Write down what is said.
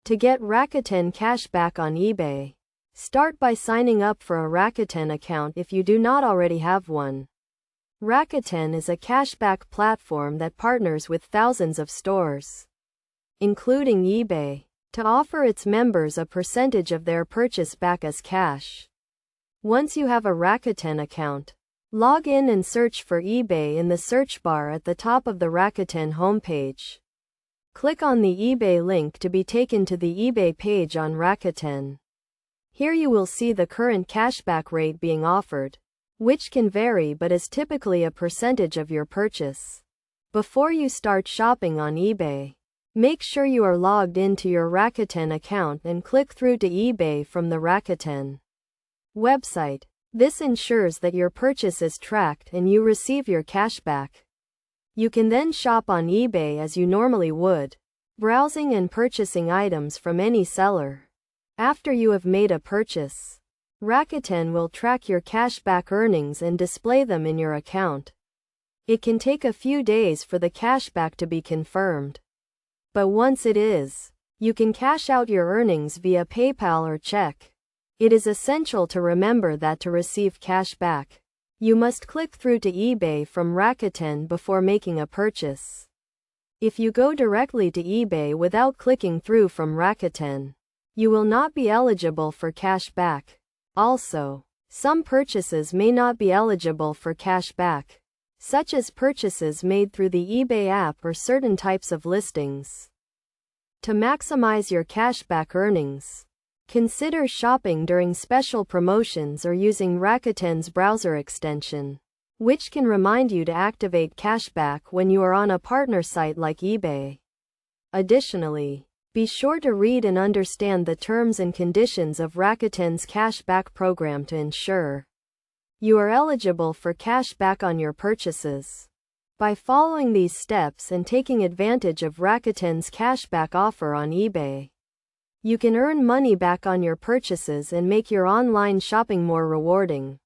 To get Rakuten cashback on eBay, start by signing up for a Rakuten account if you do not already have one. Rakuten is a cashback platform that partners with thousands of stores, including eBay, to offer its members a percentage of their purchase back as cash. Once you have a Rakuten account, log in and search for eBay in the search bar at the top of the Rakuten homepage. Click on the eBay link to be taken to the eBay page on Rakuten. Here you will see the current cashback rate being offered, which can vary but is typically a percentage of your purchase. Before you start shopping on eBay, make sure you are logged into your Rakuten account and click through to eBay from the Rakuten website. This ensures that your purchase is tracked and you receive your cashback. You can then shop on eBay as you normally would, browsing and purchasing items from any seller. After you have made a purchase, Rakuten will track your cashback earnings and display them in your account. It can take a few days for the cashback to be confirmed. But once it is, you can cash out your earnings via PayPal or check. It is essential to remember that to receive cashback, you must click through to eBay from Rakuten before making a purchase. If you go directly to eBay without clicking through from Rakuten, you will not be eligible for cashback. Also, some purchases may not be eligible for cashback, such as purchases made through the eBay app or certain types of listings. To maximize your cashback earnings, consider shopping during special promotions or using Rakuten's browser extension, which can remind you to activate cashback when you are on a partner site like eBay. Additionally, be sure to read and understand the terms and conditions of Rakuten's cashback program to ensure you are eligible for cashback on your purchases. By following these steps and taking advantage of Rakuten's cashback offer on eBay, you can earn money back on your purchases and make your online shopping more rewarding.